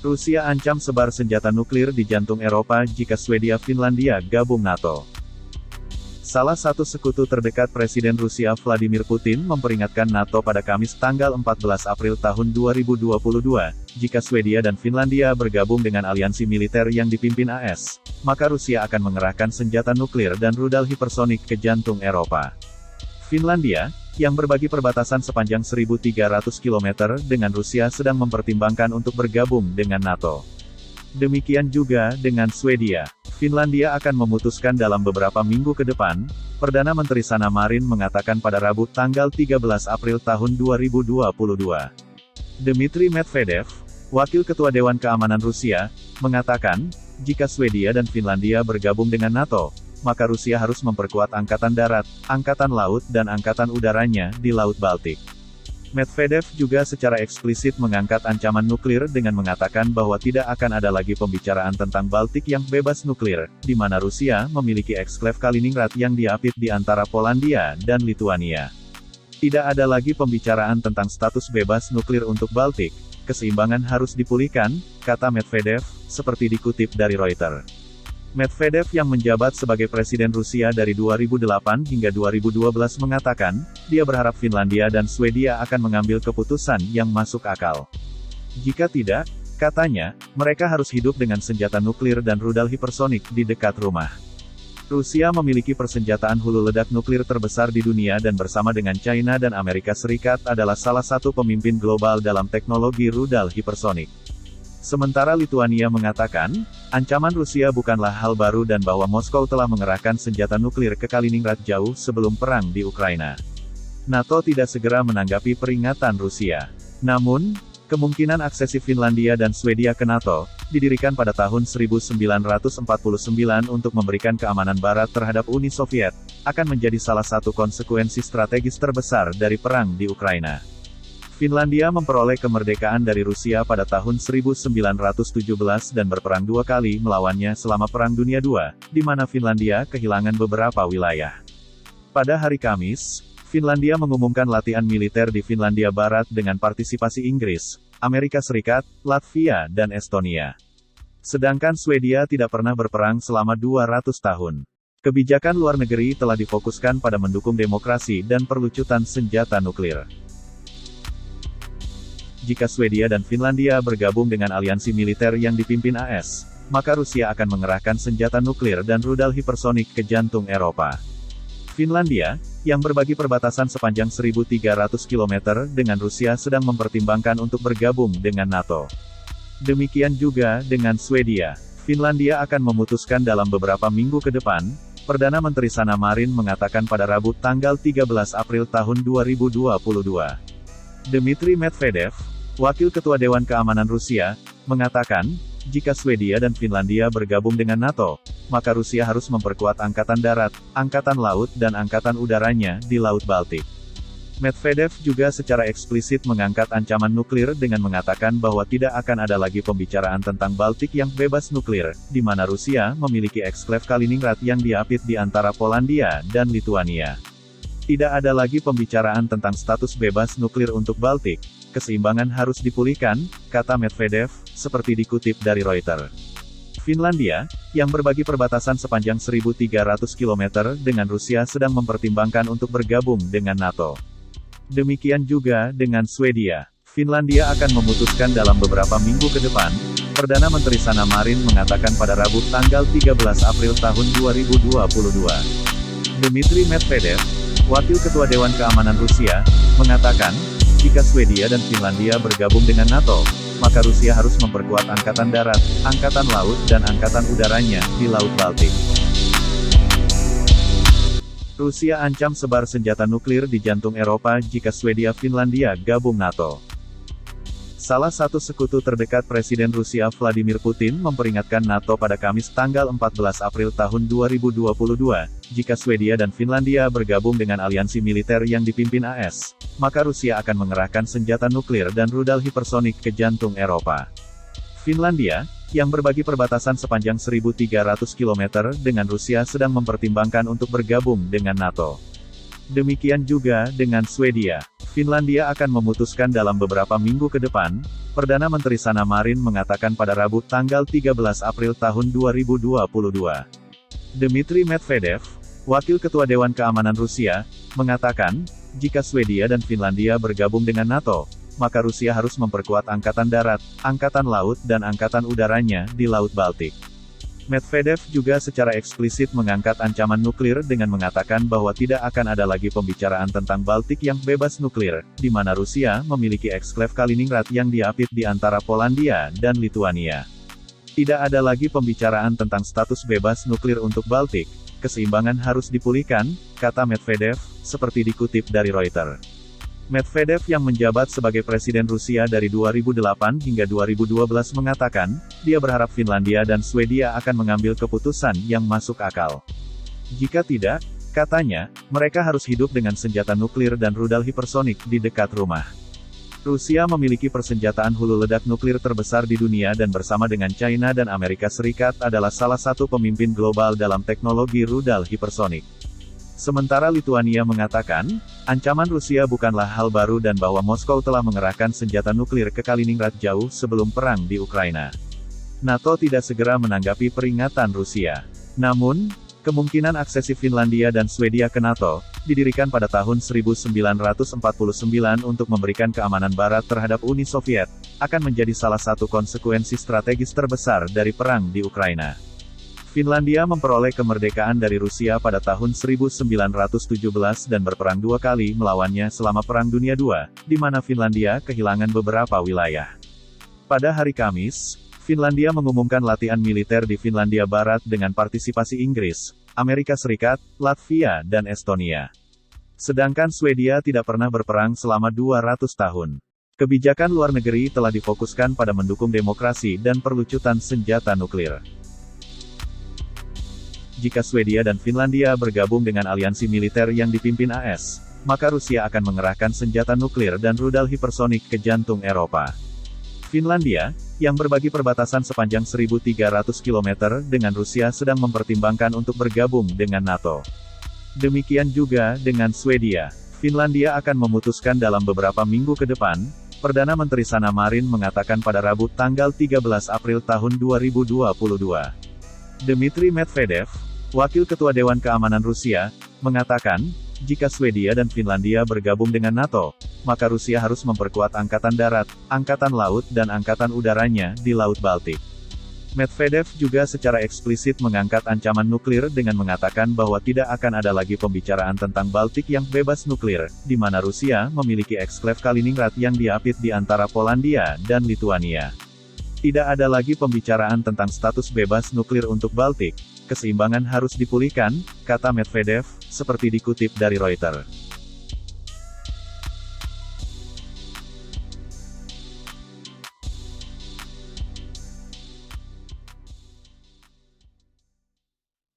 Rusia ancam sebar senjata nuklir di jantung Eropa jika Swedia-Finlandia gabung NATO. Salah satu sekutu terdekat Presiden Rusia Vladimir Putin memperingatkan NATO pada Kamis tanggal 14 April tahun 2022, jika Swedia dan Finlandia bergabung dengan aliansi militer yang dipimpin AS, maka Rusia akan mengerahkan senjata nuklir dan rudal hipersonik ke jantung Eropa. Finlandia, yang berbagi perbatasan sepanjang 1.300 km dengan Rusia sedang mempertimbangkan untuk bergabung dengan NATO. Demikian juga dengan Swedia. Finlandia akan memutuskan dalam beberapa minggu ke depan, Perdana Menteri Sanna Marin mengatakan pada Rabu tanggal 13 April tahun 2022. Dmitry Medvedev, Wakil Ketua Dewan Keamanan Rusia, mengatakan, jika Swedia dan Finlandia bergabung dengan NATO, maka Rusia harus memperkuat angkatan darat, angkatan laut dan angkatan udaranya di Laut Baltik. Medvedev juga secara eksplisit mengangkat ancaman nuklir dengan mengatakan bahwa tidak akan ada lagi pembicaraan tentang Baltik yang bebas nuklir, di mana Rusia memiliki eksklave Kaliningrad yang diapit di antara Polandia dan Lituania. Tidak ada lagi pembicaraan tentang status bebas nuklir untuk Baltik, keseimbangan harus dipulihkan, kata Medvedev, seperti dikutip dari Reuters. Medvedev yang menjabat sebagai Presiden Rusia dari 2008 hingga 2012 mengatakan, dia berharap Finlandia dan Swedia akan mengambil keputusan yang masuk akal. Jika tidak, katanya, mereka harus hidup dengan senjata nuklir dan rudal hipersonik di dekat rumah. Rusia memiliki persenjataan hulu ledak nuklir terbesar di dunia dan bersama dengan China dan Amerika Serikat adalah salah satu pemimpin global dalam teknologi rudal hipersonik. Sementara Lituania mengatakan, ancaman Rusia bukanlah hal baru dan bahwa Moskow telah mengerahkan senjata nuklir ke Kaliningrad jauh sebelum perang di Ukraina. NATO tidak segera menanggapi peringatan Rusia. Namun, kemungkinan aksesi Finlandia dan Swedia ke NATO, didirikan pada tahun 1949 untuk memberikan keamanan Barat terhadap Uni Soviet, akan menjadi salah satu konsekuensi strategis terbesar dari perang di Ukraina. Finlandia memperoleh kemerdekaan dari Rusia pada tahun 1917 dan berperang dua kali melawannya selama Perang Dunia II, di mana Finlandia kehilangan beberapa wilayah. Pada hari Kamis, Finlandia mengumumkan latihan militer di Finlandia Barat dengan partisipasi Inggris, Amerika Serikat, Latvia dan Estonia. Sedangkan Swedia tidak pernah berperang selama 200 tahun. Kebijakan luar negeri telah difokuskan pada mendukung demokrasi dan perlucutan senjata nuklir. Jika Swedia dan Finlandia bergabung dengan aliansi militer yang dipimpin AS, maka Rusia akan mengerahkan senjata nuklir dan rudal hipersonik ke jantung Eropa. Finlandia, yang berbagi perbatasan sepanjang 1.300 km dengan Rusia sedang mempertimbangkan untuk bergabung dengan NATO. Demikian juga dengan Swedia. Finlandia akan memutuskan dalam beberapa minggu ke depan, Perdana Menteri Sanna Marin mengatakan pada Rabu tanggal 13 April tahun 2022. Dmitry Medvedev, Wakil Ketua Dewan Keamanan Rusia, mengatakan, jika Swedia dan Finlandia bergabung dengan NATO, maka Rusia harus memperkuat angkatan darat, angkatan laut dan angkatan udaranya di Laut Baltik. Medvedev juga secara eksplisit mengangkat ancaman nuklir dengan mengatakan bahwa tidak akan ada lagi pembicaraan tentang Baltik yang bebas nuklir, di mana Rusia memiliki eksklave Kaliningrad yang diapit di antara Polandia dan Lituania. Tidak ada lagi pembicaraan tentang status bebas nuklir untuk Baltik, keseimbangan harus dipulihkan, kata Medvedev, seperti dikutip dari Reuters. Finlandia, yang berbagi perbatasan sepanjang 1.300 km dengan Rusia sedang mempertimbangkan untuk bergabung dengan NATO. Demikian juga dengan Swedia. Finlandia akan memutuskan dalam beberapa minggu ke depan, Perdana Menteri Sanna Marin mengatakan pada Rabu tanggal 13 April tahun 2022. Dmitry Medvedev, Wakil Ketua Dewan Keamanan Rusia, mengatakan, jika Swedia dan Finlandia bergabung dengan NATO, maka Rusia harus memperkuat angkatan darat, angkatan laut dan angkatan udaranya di Laut Baltik. Rusia ancam sebar senjata nuklir di jantung Eropa jika Swedia-Finlandia gabung NATO. Salah satu sekutu terdekat Presiden Rusia Vladimir Putin memperingatkan NATO pada Kamis tanggal 14 April tahun 2022, jika Swedia dan Finlandia bergabung dengan aliansi militer yang dipimpin AS, maka Rusia akan mengerahkan senjata nuklir dan rudal hipersonik ke jantung Eropa. Finlandia, yang berbagi perbatasan sepanjang 1.300 km dengan Rusia sedang mempertimbangkan untuk bergabung dengan NATO. Demikian juga dengan Swedia. Finlandia akan memutuskan dalam beberapa minggu ke depan, Perdana Menteri Sanna Marin mengatakan pada Rabu tanggal 13 April tahun 2022. Dmitry Medvedev, Wakil Ketua Dewan Keamanan Rusia, mengatakan, jika Swedia dan Finlandia bergabung dengan NATO, maka Rusia harus memperkuat angkatan darat, angkatan laut dan angkatan udaranya di Laut Baltik. Medvedev juga secara eksplisit mengangkat ancaman nuklir dengan mengatakan bahwa tidak akan ada lagi pembicaraan tentang Baltik yang bebas nuklir, di mana Rusia memiliki eksklave Kaliningrad yang diapit di antara Polandia dan Lituania. Tidak ada lagi pembicaraan tentang status bebas nuklir untuk Baltik, keseimbangan harus dipulihkan, kata Medvedev, seperti dikutip dari Reuters. Medvedev yang menjabat sebagai Presiden Rusia dari 2008 hingga 2012 mengatakan, dia berharap Finlandia dan Swedia akan mengambil keputusan yang masuk akal. Jika tidak, katanya, mereka harus hidup dengan senjata nuklir dan rudal hipersonik di dekat rumah. Rusia memiliki persenjataan hulu ledak nuklir terbesar di dunia dan bersama dengan China dan Amerika Serikat adalah salah satu pemimpin global dalam teknologi rudal hipersonik. Sementara Lituania mengatakan, ancaman Rusia bukanlah hal baru dan bahwa Moskow telah mengerahkan senjata nuklir ke Kaliningrad jauh sebelum perang di Ukraina. NATO tidak segera menanggapi peringatan Rusia. Namun, kemungkinan aksesi Finlandia dan Swedia ke NATO, didirikan pada tahun 1949 untuk memberikan keamanan Barat terhadap Uni Soviet, akan menjadi salah satu konsekuensi strategis terbesar dari perang di Ukraina. Finlandia memperoleh kemerdekaan dari Rusia pada tahun 1917 dan berperang dua kali melawannya selama Perang Dunia II, di mana Finlandia kehilangan beberapa wilayah. Pada hari Kamis, Finlandia mengumumkan latihan militer di Finlandia Barat dengan partisipasi Inggris, Amerika Serikat, Latvia dan Estonia. Sedangkan Swedia tidak pernah berperang selama 200 tahun. Kebijakan luar negeri telah difokuskan pada mendukung demokrasi dan perlucutan senjata nuklir. Jika Swedia dan Finlandia bergabung dengan aliansi militer yang dipimpin AS, maka Rusia akan mengerahkan senjata nuklir dan rudal hipersonik ke jantung Eropa. Finlandia, yang berbagi perbatasan sepanjang 1.300 km dengan Rusia sedang mempertimbangkan untuk bergabung dengan NATO. Demikian juga dengan Swedia. Finlandia akan memutuskan dalam beberapa minggu ke depan, Perdana Menteri Sanna Marin mengatakan pada Rabu tanggal 13 April tahun 2022. Dmitry Medvedev, Wakil Ketua Dewan Keamanan Rusia, mengatakan, jika Swedia dan Finlandia bergabung dengan NATO, maka Rusia harus memperkuat angkatan darat, angkatan laut dan angkatan udaranya di Laut Baltik. Medvedev juga secara eksplisit mengangkat ancaman nuklir dengan mengatakan bahwa tidak akan ada lagi pembicaraan tentang Baltik yang bebas nuklir, di mana Rusia memiliki eksklave Kaliningrad yang diapit di antara Polandia dan Lituania. Tidak ada lagi pembicaraan tentang status bebas nuklir untuk Baltik, keseimbangan harus dipulihkan, kata Medvedev, seperti dikutip dari Reuters.